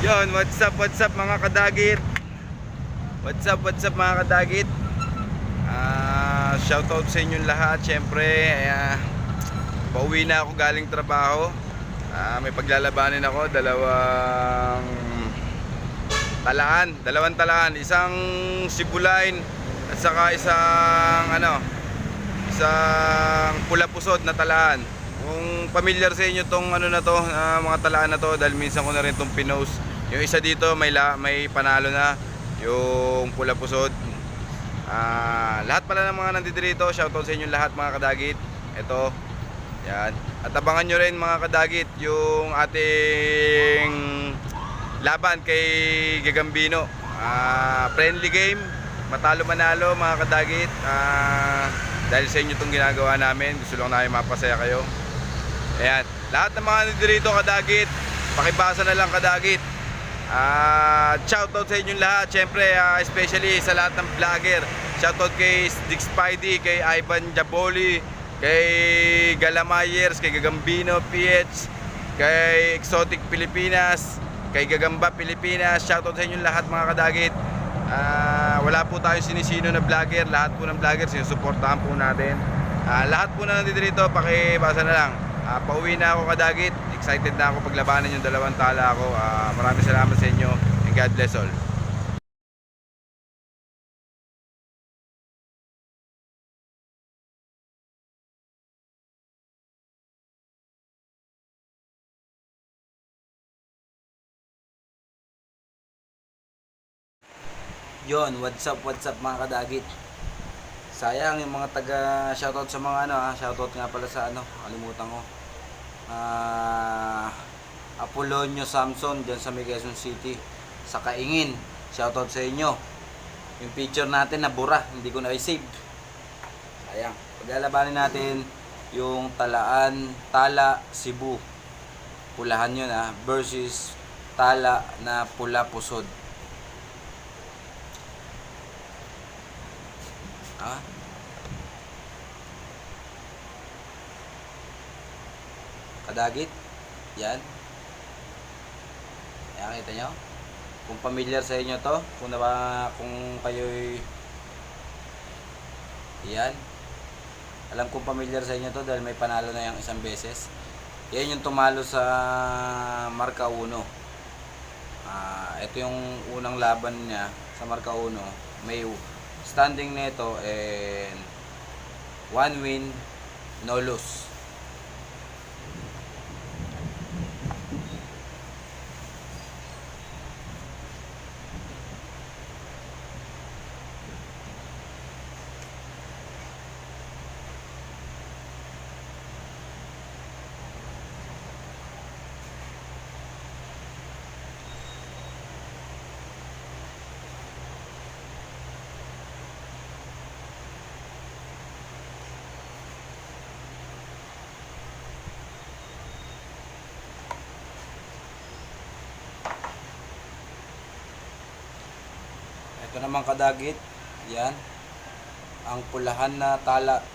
Yon, what's up mga kadagit? What's up mga kadagit? Shoutout sa inyong lahat. Siyempre, pauwi na ako galing trabaho. May paglalabanin ako, dalawang talaan, isang Sibulain at saka isang pula pusod na talaan. Kung familiar sa inyo tong mga talaan na to, dahil minsan ko na rin tong pinost. Yung isa dito may panalo na, yung pula pusod. Lahat pala ng mga nandito dito, shoutout sa inyo lahat mga kadagit. Ito, yan. At abangan nyo rin mga kadagit yung ating laban kay Gagambino. Friendly game, matalo manalo mga kadagit. Dahil sa inyo itong ginagawa namin, gusto lang namin mapasaya kayo. Ayan, lahat ng mga nandito dito kadagit, pakibasa na lang kadagit. Shoutout sa inyong lahat. Siyempre, especially sa lahat ng vlogger. Shoutout kay Dick Spidey, kay Ivan Jaboli, kay Galamyers, kay Gagambino PH, kay Exotic Pilipinas, kay Gagamba Pilipinas. Shoutout sa inyong lahat mga kadagit. Wala po tayong sinisino na vlogger. Lahat po ng vlogger sinusuportahan po natin. Lahat po na nandito dito, pakibasa na lang. Pauwi na ako kadagit. Excited na ako paglabanan yung dalawang tala ako. Maraming salamat sa inyo and God bless all. Yon, what's up mga kadagit. Sayang yung mga taga shoutout sa mga shoutout nga pala sa kalimutan ko. Apolonio Samson diyan sa Quezon City sa Kaingin. Shoutout sa inyo. Yung picture natin na bura, hindi ko na i-save. Sayang. Paglalabanin natin yung Tala Cebu. Pulahan yun versus Tala na pula pusod. Kadagit. Yan. Ayan, kita nyo. Kung familiar sa inyo to, kung kayo'y yan. Alam kong familiar sa inyo to dahil may panalo na yung isang beses. Yan yung tumalo sa Marca 1. Ito yung unang laban niya sa Marca 1. May standing nito and 1 win, no lose. Ito naman kadagit, yan, ang pulahan na Tala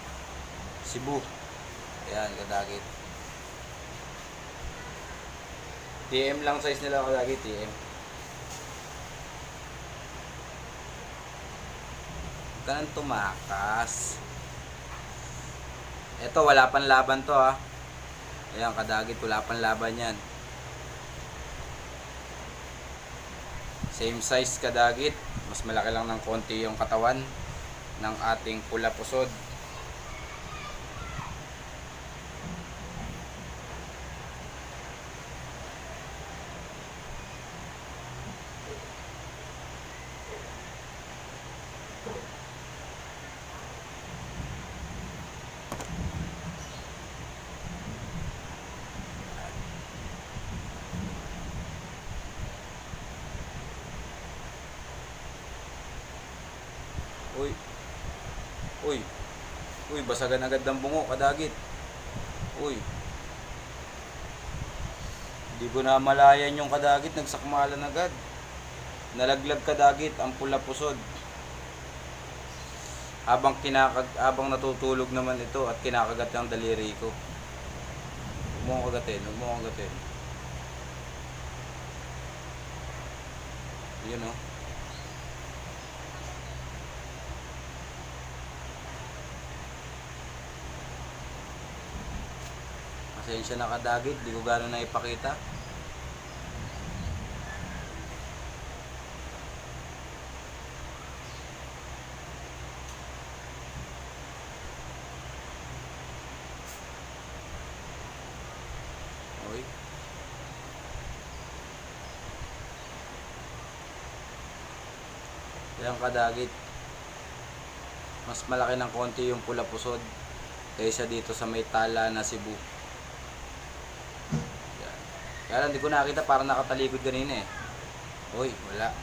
Cebu. Yan kadagit. TM lang size nila kadagit, TM. Ganun tumakas. Ito wala pang laban to Ayan kadagit, wala pang laban yan. Same size kadagit, mas malaki lang ng konti yung katawan ng ating pula pusod. Uy, basagan agad ng bungo kadagit. Uy, hindi ko na malayan yung kadagit, nagsakmalan agad. Nalaglag kadagit ang pula pusod. habang natutulog naman ito at kinakagat ng daliri ko. Huwag mo kagatin, huwag mo kagatin. Yun oh. Pasensya na kadagit, di ko gano'n na ipakita. Oy. Yan kadagit. Mas malaki ng konti yung pula pusod kaysa dito sa may tala na Cebu. Yan. Kaya lang, di ko nakita, parang nakatalikod kanina eh. Uy, wala.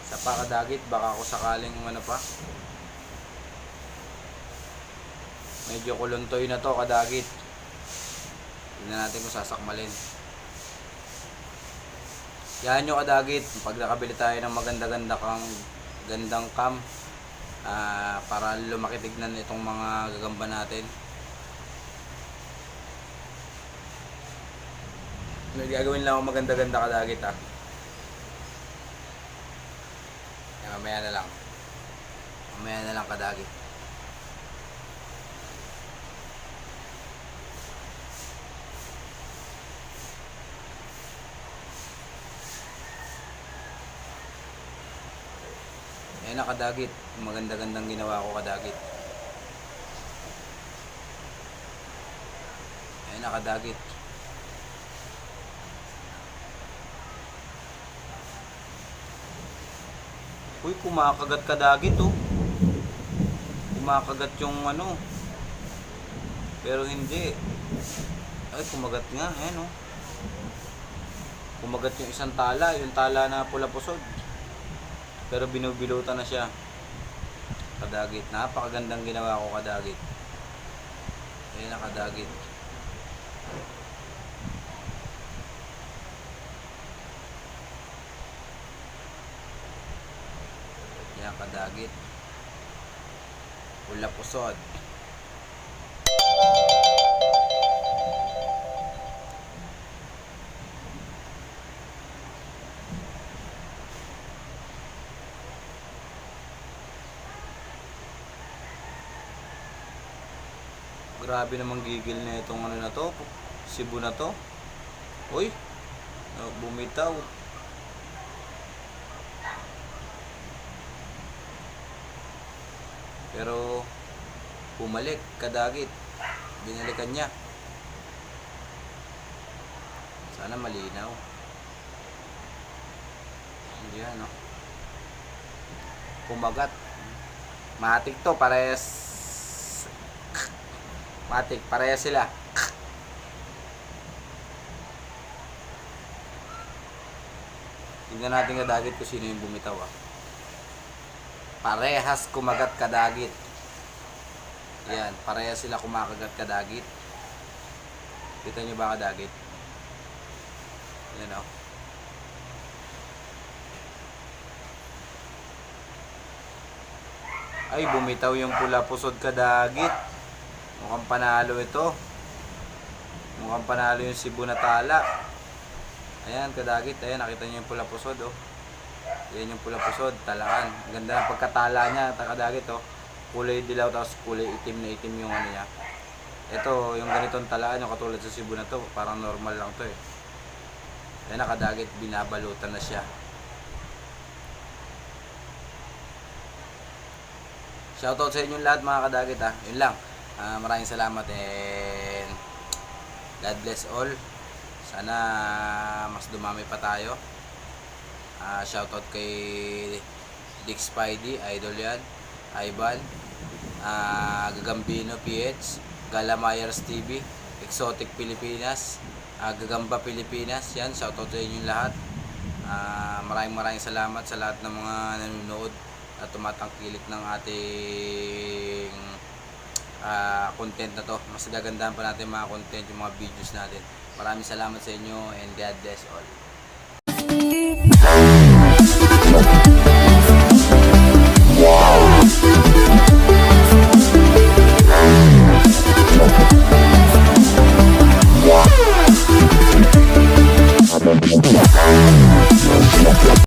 Sa pakadagit, baka ako sakaling ano pa. Medyo kuluntoy na to kadagit. Tignan natin kung sasakmalin. Yan nyo kadagit, pag nakabili tayo ng gandang cam, para lumaki tignan itong mga gagamba natin. May gagawin lang ako maganda-ganda kadagit ha. Yan, mamaya na lang. Mamaya na lang kadagit. Ayan na kadagit, maganda-gandang ginawa ko kadagit. Ayan na kadagit. Uy, kumakagat kadagit oh. Kumakagat yung ano. Pero hindi. Ay, kumagat nga, ayan oh. Kumagat yung isang tala, yung tala na pula pusod. Pero binubilutan na siya kadagit. Napakagandang ginawa ko kadagit. Ayan na kadagit. Ayan kadagit. Pula pusod. Grabe namang gigil na itong ano na to, Cebu na to. Uy, bumitaw. Pero bumalik kadagit. Binalikan niya. Sana malinaw. Hindi yan, no? Kumagat. Matik to, Matik, pareha sila. Tingnan natin kadagit kung sino yung bumitaw ah. Parehas kumagat kadagit. Yan, parehas sila kumakagat kadagit. Kita nyo ba kadagit? Yan oh. Ay, bumitaw yung pula pusod kadagit. Mukhang panalo ito. Mukhang panalo yung Cebu na tala. Ayan, kadagit. Ayan, nakita nyo yung pula pusod, oh. Ayan yung pula pusod, talaan. Ganda ng pagkatala niya, kadagit, oh. Kulay dilaw, tapos kulay itim na itim yung ano niya. Ito, yung ganitong talaan, yung katulad sa Cebu na to, parang normal lang to, eh. Ayan, nakadagit, binabalutan na siya. Shoutout sa inyo lahat mga kadagit, ha. Yun lang. Maraming salamat and God bless all. Sana mas dumami pa tayo. Shoutout kay Dick Spidey, idol yan. Ivan, Gagambino PH, Gala Myers TV, Exotic Pilipinas, Gagamba Pilipinas. Yan, shoutout sa inyo lahat. Maraming salamat sa lahat ng mga nanonood at tumatangkilik ng ating content na to. Mas gagandahan pa natin mga content, yung mga videos natin. Maraming salamat sa inyo and God bless all.